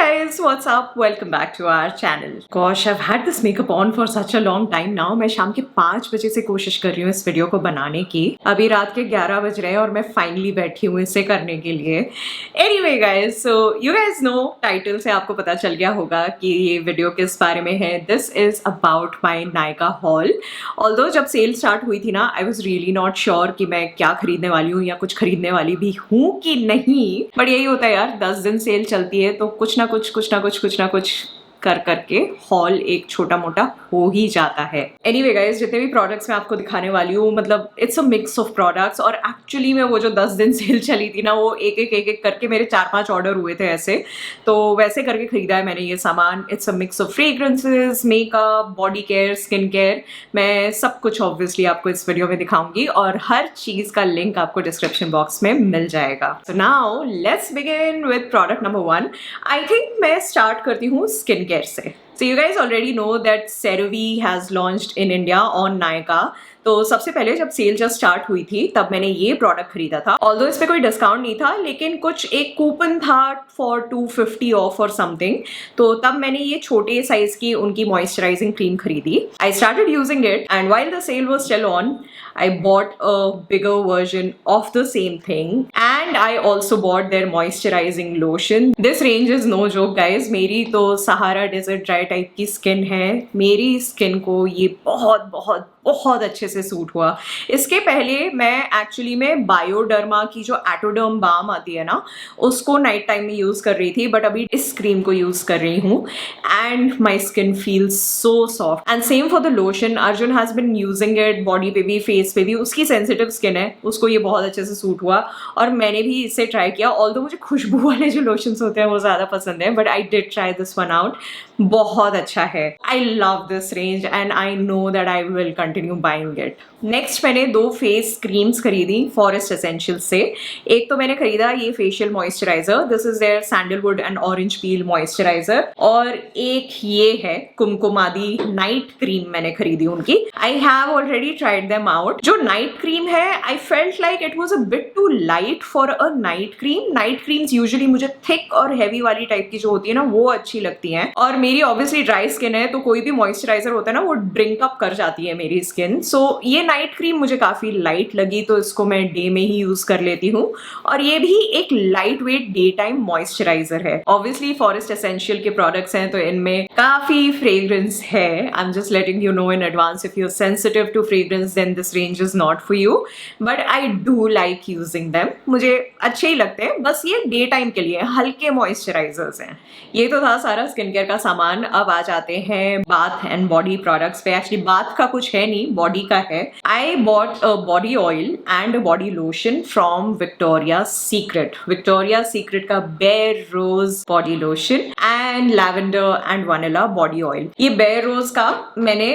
guys, what's up? Welcome back to our channel. Gosh, I've had this makeup on for such a long time now. मैं शाम के 5 बजे से कोशिश कर रही हूँ इस वीडियो को बनाने की. अभी रात के 11 बज रहे हैं और मैं फाइनली बैठी हूँ इसे करने के लिए. Anyway guys, so you guys know title से आपको पता चल गया होगा कि ये वीडियो किस बारे में है. This is about my Nykaa haul. Although जब सेल स्टार्ट हुई थी ना, I was really not sure कि मैं क्या खरीदने वाली हूँ या कुछ खरीदने वाली भी हूँ कि नहीं. बट यही होता है यार, 10 दिन सेल चलती है तो कुछ ना कुछ कर करके हॉल एक छोटा मोटा हो ही जाता है. एनीवे गाइस, जितने भी प्रोडक्ट्स मैं आपको दिखाने वाली हूँ, मतलब it's a mix of products. और एक्चुअली में वो जो 10 दिन सेल चली थी ना, वो एक एक करके मेरे 4-5 ऑर्डर हुए थे ऐसे, तो वैसे करके खरीदा है मैंने ये सामान. It's a mix of fragrances, makeup, body care, skin care. मैं सब कुछ ऑब्वियसली आपको इस वीडियो में दिखाऊंगी और हर चीज का लिंक आपको डिस्क्रिप्शन बॉक्स में मिल जाएगा. So now let's begin with product number 1. I think मैं स्टार्ट करती हूँ स्किन केयर से. So you guys already know that CeraVe has launched in India on Nykaa. तो सबसे पहले जब सेल जस्ट स्टार्ट हुई थी तब मैंने ये प्रोडक्ट खरीदा था. ऑल्दो इस पे कोई डिस्काउंट नहीं था, लेकिन कुछ एक कूपन था फॉर 250 ऑफ और समथिंग. तो तब मैंने ये छोटे साइज की उनकी मॉइस्चराइजिंग क्रीम खरीदी. I started using it and while the sale was still on, I bought a bigger version of the same thing and I also bought their moisturizing lotion. This range is no joke guys. मेरी तो Sahara desert dry type की skin है. मेरी skin को ये बहुत अच्छे से सूट हुआ. इसके पहले मैं एक्चुअली में बायोडर्मा की जो एटोडर्म बाम आती है ना, उसको नाइट टाइम में यूज़ कर रही थी, बट अभी इस क्रीम को यूज़ कर रही हूँ and my skin feels so soft. And same for the lotion. Arjun has been using it body पे भी, फेस पे भी. उसकी सेंसिटिव स्किन है, उसको ये बहुत अच्छे से सूट हुआ और मैंने भी इसे ट्राई किया. ऑल्दो मुझे खुशबू वाले जो लोशंस होते हैं वो ज़्यादा पसंद है, but I did try this one out. बहुत अच्छा है. I love this range and I know that I will continue buying it. Next मैंने 2 फेस क्रीम्स खरीदी फॉरेस्ट एसेंशियल से. एक तो मैंने खरीदा ये facial moisturiser. This is their sandalwood and orange peel moisturiser. और एक ये है कुमकुमादी नाइट क्रीम मैंने खरीदी उनकी. I have already tried them out. जो नाइट क्रीम है, I felt like it was a bit too light for a night cream. Night creams usually मुझे थिक और हैवी वाली टाइप की जो होती है ना, वो अच्छी लगती हैं. और मेरी ऑब्वियसली ड्राई स्किन है, तो कोई भी मॉइस्चराइजर होता है ना, वो ड्रिंक अप कर जाती है मेरी स्किन. सो ये नाइट क्रीम मुझे काफी लाइट लगी, तो इसको मैं डे में ही यूज कर लेती हूँ. और ये भी एक lightweight daytime moisturiser है. ऑब्वियसली फॉरेस्ट एसेंशियल के प्रोडक्ट्स हैं, तो इनमें काफी फ्रेग्रेंस है. I am just letting you know in advance. If you are sensitive to fragrance then this range is not for you, but I do like using them. मुझे अच्छे ही लगते हैं. बस ये डे टाइम के लिए हल्के मॉइस्चराइजर्स हैं. ये तो था सारा स्किन केयर का सामान. अब आ जाते हैं बाथ एंड बॉडी प्रोडक्ट्स पे. एक्चुअली बाथ का कुछ है नहीं, बॉडी का है. I bought a body oil and a body lotion from Victoria's Secret. Victoria's Secret का Bare Rose body lotion and lavender and vanilla body oil. ये Bare Rose का मैंने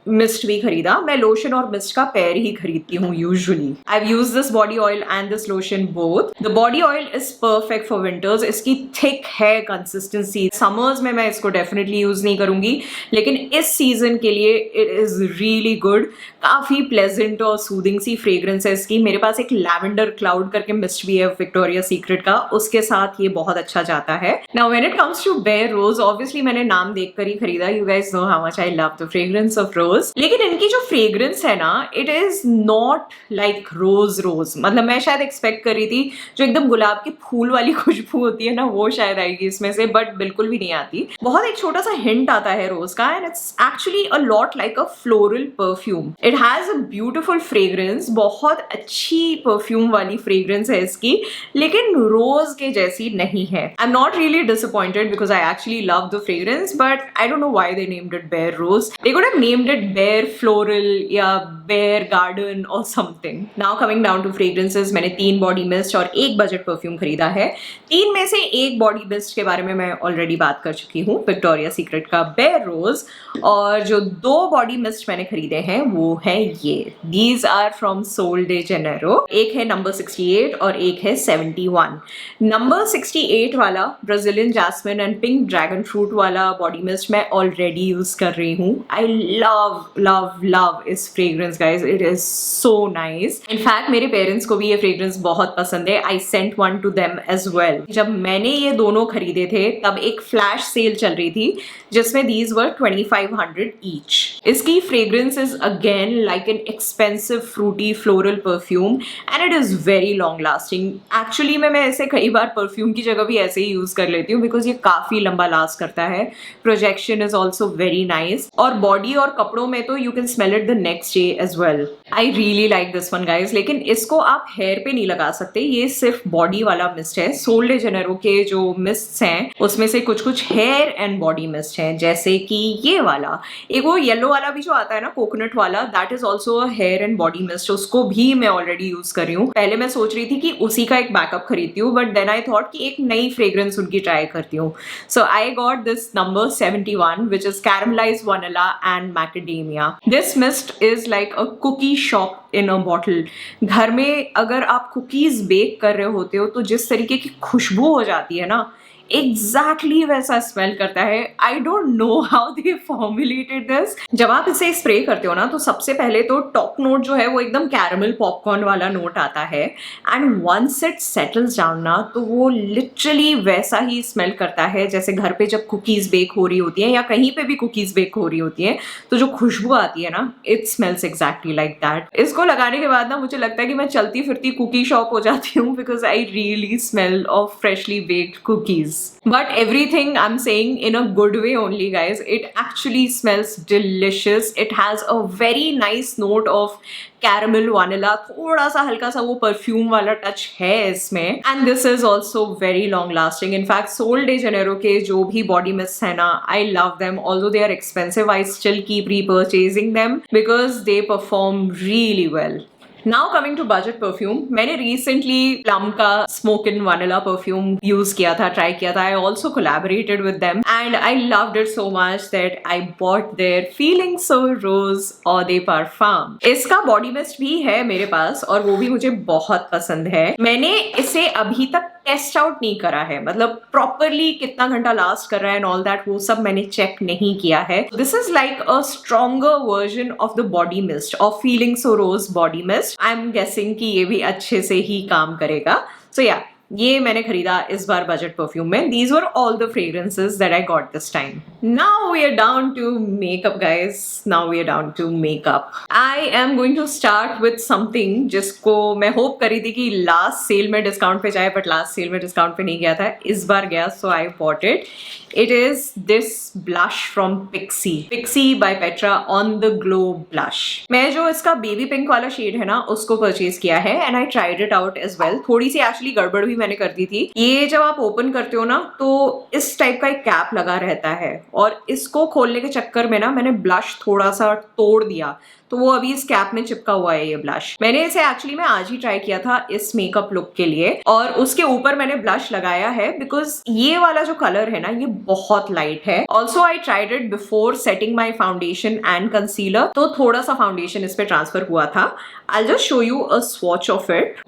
मिस्ट भी खरीदा. मैं लोशन और मिस्ट का पेयर ही खरीदती हूँ usually. I have used this body oil and this lotion both. The body oil is perfect for winters. इसकी थिक है कंसिस्टेंसी. समर्स में मैं इसको डेफिनेटली यूज नहीं करूंगी, लेकिन इस सीजन के लिए इट इज रियली गुड. काफी प्लेजेंट और सूदिंग सी फ्रेग्रेंस है इसकी. मेरे पास एक लैवेंडर क्लाउड करके मिस्ट भी है विक्टोरिया सीक्रेट का, उसके साथ ये बहुत अच्छा जाता है. Now when it comes to bare rose, obviously मैंने नाम देखकर ही खरीदा. You guys know how much I love the fragrance of rose. लेकिन इनकी जो फ्रेग्रेंस है ना, it is not like rose. मतलब मैं शायद एक्सपेक्ट कर रही थी जो एकदम गुलाब के फूल वाली खुशबू होती है ना, वो शायद आएगी इसमें से, बट बिल्कुल भी नहीं आती. बहुत एक छोटा सा हिंट आता है रोज का and it's actually a lot like a floral perfume. It has a beautiful fragrance. बहुत अच्छी परफ्यूम वाली फ्रेग्रेंस है इसकी, लेकिन रोज के जैसी नहीं है. I am not really disappointed because I actually love the fragrance, but I don't know why they named it bare rose. They could have named it bare floral या बेयर गार्डन और something. Now coming down to fragrances, मैंने 3 body mist और 1 budget perfume खरीदा है. 3 में से 1 body mist के बारे में मैं ऑलरेडी बात कर चुकी हूँ, विक्टोरिया सीक्रेट का बेयर रोज. और जो 2 बॉडी मिस्ट मैंने खरीदे हैं वो है ये. These are from Sol de Janeiro. एक है नंबर 68 और एक है 71. नंबर 68 वाला Brazilian jasmine and pink dragon fruit वाला बॉडी मिस्ट मैं ऑलरेडी यूज कर रही हूँ. आई लव love इस fragrance guys. It is so nice. In fact मेरे parents को भी ये fragrance बहुत पसंद है. I sent one to them as well. जब मैंने ये दोनों खरीदे थे तब एक flash sale चल रही थी जिसमें these were 2500 each. इसकी fragrance is again like an expensive fruity floral perfume and it is very long lasting. Actually मैं ऐसे कई बार परफ्यूम की जगह भी ऐसे ही यूज कर लेती हूँ बिकॉज ये काफी लंबा लास्ट करता है. Projection is also very nice और बॉडी और कपड़ों में तो you can smell it the next day as well. I really like this one guys. लेकिन इसको आप हेयर पे नहीं लगा सकते, ये सिर्फ बॉडी वाला मिस्ट है. सोल डे जेनेरो के जो मिस्ट हैं उसमें से कुछ कुछ हेयर एंड बॉडी मिस्ट हैं, जैसे कि ये वाला. एक वो येलो वाला भी जो आता है ना कोकोनट वाला, that is also a hair and body mist. उसको भी मैं ऑलरेडी यूज कर रही हूँ. पहले मैं सोच रही थी कि उसी का एक बैकअप खरीदती हूँ बट देन आई थॉट कि एक नई फ्रेग्रेंस उनकी ट्राई करती हूँ. So I got this number 71 which is caramelized vanilla and macadamia. This mist is like a cookie shop in a bottle. घर में अगर आप कुकीज बेक कर रहे होते हो तो जिस तरीके की खुशबू हो जाती है ना, एग्जैक्टली वैसा स्मेल करता है. आई don't know how they formulated this. जब आप इसे स्प्रे करते हो ना तो सबसे पहले तो टॉप नोट जो है वो एकदम कैरमल पॉपकॉर्न वाला नोट आता है and once it settles down ना तो वो लिटरली वैसा ही स्मेल करता है जैसे घर पे जब कुकीज बेक हो रही होती हैं या कहीं पे भी कुकीज बेक हो रही होती हैं तो जो खुशबू आती है ना, it smells exactly like that. इसको लगाने के बाद ना मुझे लगता है कि मैं चलती फिरती कुकी शॉप हो जाती हूँ because I really smell of freshly baked cookies. But everything I'm saying in a good way only guys. It actually smells delicious. It has a very nice note of caramel vanilla. थोड़ा सा हल्का सा वो perfume वाला touch है इसमें. And this is also very long lasting. In fact Sol de Janeiro के जो भी body mists है ना, I love them. Although they are expensive, I still keep repurchasing them because they perform really well. Now coming to budget perfume. मैंने recently Plum का smoke in vanilla perfume use किया था, try किया था. I also collaborated with them and I loved it so much that I bought their feeling so rose और the perfume. इसका body mist भी है मेरे पास और वो भी मुझे बहुत पसंद है. मैंने इसे अभी तक टेस्ट आउट नहीं करा है, मतलब प्रॉपरली कितना घंटा लास्ट कर रहा है एंड ऑल दैट वो सब मैंने चेक नहीं किया है. This is like a stronger version of the body mist, of feeling so rose body mist. I am guessing कि ये भी अच्छे से ही काम करेगा. सो या ये मैंने खरीदा इस बार बजट परफ्यूम में. These were all the fragrances that I got this time. Now we are down to makeup guys. Now we are down to makeup. I am going to start with something जिसको मैं hope करी थी कि last cell में discount पे जाए but last cell में discount पे नहीं गया था. इस बार गया so I bought it. It is this blush from Pixi. Pixi by Petra on the Glow blush. मैं जो इसका बेबी पिंक वाला शेड है ना उसको परचेज किया है and I tried it out as well. थोड़ी सी एक्चुअली गड़बड़ भी मैंने कर दी थी. ये जब आप ओपन करते हो ना तो इस टाइप का एक कैप लगा रहता है और इसको खोलने के चक्कर में ना मैंने ब्लश थोड़ा सा तोड़ दिया तो वो अभी इस कैप में चिपका हुआ है. ये ब्लश मैंने इसे एक्चुअली मैं आज ही ट्राई किया था इस मेकअप लुक के लिए और उसके ऊपर मैंने ब्लश लगाया है बिकॉज ये वाला जो कलर है ना ये बहुत लाइट है. Also I tried it before setting my foundation and concealer तो थोड़ा सा फाउंडेशन इस पे ट्रांसफर हुआ था. I just show you a swatch of it.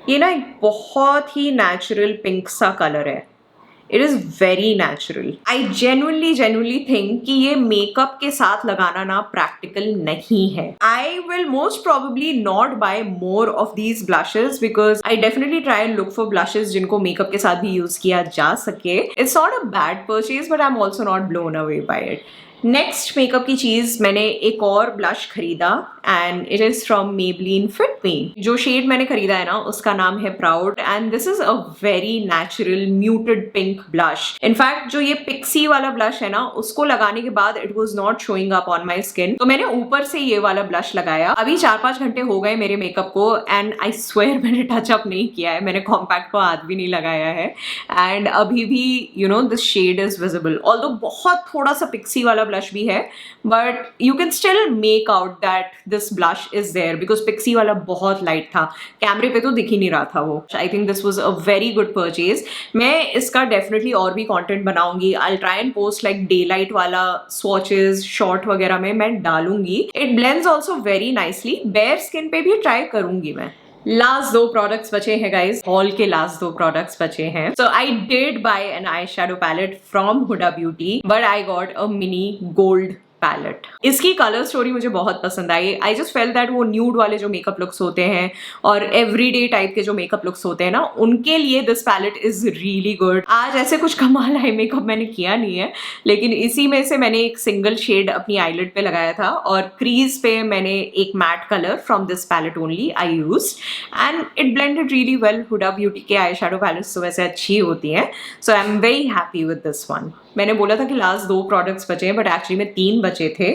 ये ना एक बहुत ही नेचुरल पिंक सा कलर है. It is very natural. I genuinely think कि ये मेकअप के साथ लगाना ना प्रैक्टिकल नहीं है. I will most probably not buy more of these blushes because I definitely try and look for blushes जिनको मेकअप के साथ भी यूज किया जा सके. It's not a bad purchase but I am also not blown away by it. Next makeup की चीज मैंने एक और ब्लश खरीदा and it is from Maybelline Fit Me. जो शेड मैंने खरीदा है ना उसका नाम है proud and this is a very natural muted pink blush. In fact जो ये पिक्सी वाला ब्लश है ना उसको लगाने के बाद it was not showing up on my skin तो मैंने ऊपर से ये वाला ब्लश लगाया. अभी 4-5 घंटे हो गए मेरे मेकअप को एंड आई स्वेयर मैंने टचअप नहीं किया है, मैंने कॉम्पैक्ट को हाथ भी नहीं लगाया है एंड अभी भी you know this shade is visible. Although बहुत थोड़ा सा पिक्सी वाला ब्लश भी है but you can still make out that this blush is there because Pixi वाला बहुत लाइट था, कैमरे पे तो दिख ही नहीं रहा था वो. I think this was a very good purchase. मैं इसका डेफिनेटली और भी कंटेंट बनाऊंगी. I try and post like day light वाला स्वॉचेस शॉर्ट वगैरह में मैं डालूंगी. It blends also very nicely. Bare skin पे भी ट्राई करूंगी मैं. लास्ट 2 प्रोडक्ट्स बचे हैं गाइज. हॉल के लास्ट 2 प्रोडक्ट्स बचे हैं. So I did buy an eye shadow palette from Huda Beauty but I got a mini gold palette. इसकी कलर स्टोरी मुझे बहुत पसंद आई। आई जस्ट फेल्ट दैट वो न्यूड वाले जो मेकअप लुक्स होते हैं और एवरीडे टाइप के जो मेकअप लुक्स होते हैं ना, उनके लिए this palette is really good. आज ऐसे कुछ कमाल आई मेकअप मैंने किया नहीं है, लेकिन इसी में से मैंने एक सिंगल शेड अपनी आईलिड पे लगाया था और क्रीज पे मैंने एक matte colour from this palette only I used and it blended really well. Huda Beauty के आई शेडो पैलेट्स तो वैसे अच्छी होती हैं, so I am very happy with this one. मैंने बोला था कि लास्ट 2 प्रोडक्ट्स बचे हैं, बट एक्चुअली में 3 बचे थे।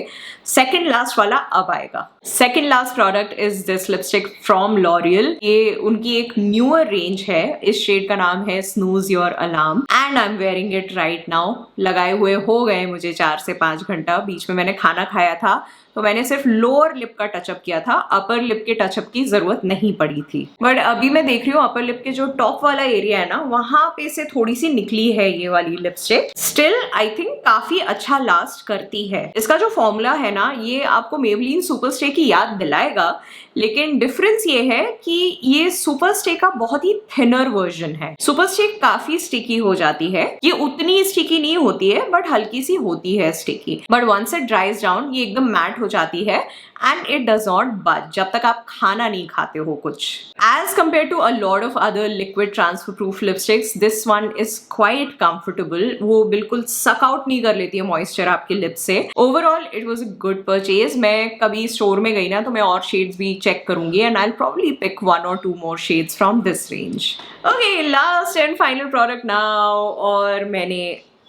सेकंड लास्ट वाला अब आएगा। Second last product is this lipstick from L'Oréal. ये उनकी एक न्यूअर रेंज है। इस शेड का नाम है snooze your alarm and I am wearing it right now. लगाए हुए हो गए मुझे 4 से 5 घंटा। बीच में मैंने खाना खाया था तो मैंने सिर्फ लोअर लिप का टचअप किया था, अपर लिप के टचअप की जरूरत नहीं पड़ी थी। बट अभी मैं देख रही हूँ अपर लिप के जो टॉप वाला एरिया है ना, वहां पे से थोड़ी सी निकली है ये वाली लिपस्टिक। स्टिल आई थिंक काफी अच्छा लास्ट करती है। इसका जो फॉर्मूला है ना, ये आपको मेबलिन सुपर स्टे की याद दिलाएगा, लेकिन डिफरेंस ये है कि ये सुपर स्टे का बहुत ही थिनर वर्जन है। सुपर स्टे काफी स्टिकी हो जाती है, ये उतनी स्टिकी नहीं होती है बट हल्की सी होती है sticky. But once it dries down ये एकदम मैट हो जाती है एंड इट डज नॉट बज जब तक आप खाना नहीं खाते हो कुछ। As compare to a lot of other liquid transfer proof lipsticks, this one is quite comfortable. वो बिल्कुल सक आउट नहीं कर लेती है मॉइस्चर आपके लिप्स से। Overall it was a good purchase. मैं कभी स्टोर में गई ना तो मैं और शेड्स भी चेक करूंगी and I will probably pick 1 or 2 more shades from this range. Okay, last and final product now, और मैंने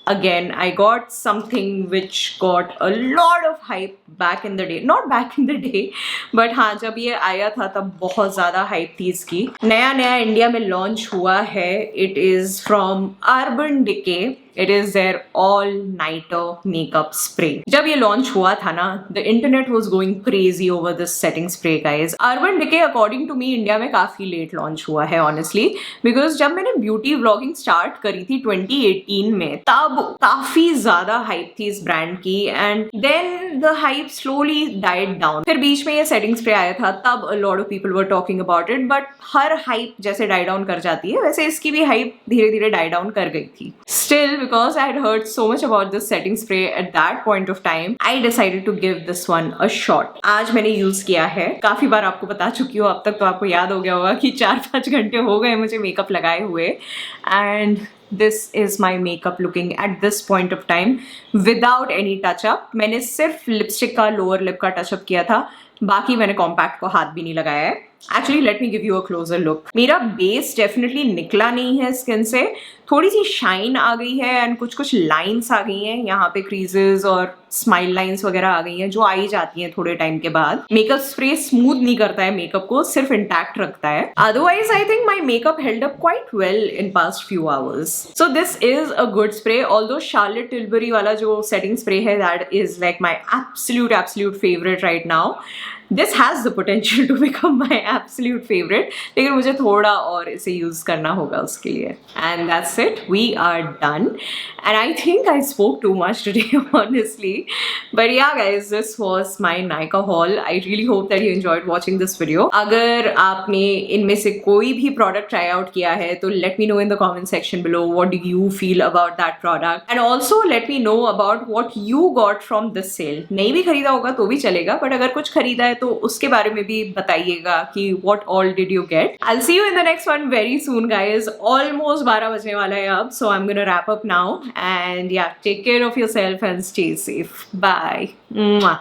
again I got something which got a lot of hype back in the day, not back in the day but हाँ जब ये आया था तब बहुत ज़्यादा hype थी इसकी। नया नया इंडिया में लॉन्च हुआ है। It is from Urban Decay. It is their all nighter makeup spray. जब ये लॉन्च हुआ था ना, the internet was going crazy over this setting spray guys. Urban Decay according to me India में काफी लेट लॉन्च हुआ है honestly, because जब मैंने ब्यूटी व्लॉगिंग स्टार्ट करी थी 2018 में, तब काफी ज्यादा हाइप थी इस ब्रांड की and then the hype slowly died down. फिर बीच में ये सेटिंग स्प्रे आया था, तब a lot of people were talking about it, but her hype जैसे डाई डाउन कर जाती है वैसे इसकी भी हाइप धीरे धीरे डाई डाउन कर गई थी। Still, because I had heard so much about this setting spray at that point of time, I decided to give this one a shot. आज मैंने यूज किया है, काफी बार आपको बता चुकी हूँ अब तक, तो आपको याद हो गया होगा कि 4-5 घंटे हो गए मुझे मेकअप लगाए हुए and this is my makeup looking at this point of time without any touch up. मैंने सिर्फ लिपस्टिक का लोअर लिप का टच अप किया था, बाकी मैंने कॉम्पैक्ट को हाथ भी नहीं लगाया है। Actually let me give you a closure look. मेरा बेस डेफिनेटली निकला नहीं है स्किन से, थोड़ी सी शाइन आ गई है एंड कुछ कुछ लाइंस आ गई हैं, यहाँ पे क्रीजेस और स्माइल लाइंस वगैरह आ गई हैं जो आई जाती हैं थोड़े टाइम के बाद। मेकअप स्प्रे स्मूथ नहीं करता है मेकअप को, सिर्फ इंटैक्ट रखता है। Otherwise I think my makeup held up quite well in past few hours. So this is a good spray, although Charlotte Tilbury वाला जो सेटिंग स्प्रे है that is like my absolute favourite right now. This has the potential to become my absolute favourite, लेकिन मुझे थोड़ा और इसे use करना होगा उसके लिए। And that's it, we are done and I think I spoke too much today honestly, but yeah guys this was my Nykaa haul. I really hope that you enjoyed watching this video. अगर आपने इनमें से कोई भी product try out किया है तो let me know in the comment section below what do you feel about that product and also let me know about what you got from this sale. नहीं भी खरीदा होगा तो भी चलेगा, बट अगर कुछ खरीदा है तो उसके बारे में भी बताइएगा कि what all did you get. I'll see you in the next one very soon guys. Almost 12 बजने वाला है अब, so I'm gonna wrap up now and yeah, take care of yourself and stay safe. Bye. Mwah.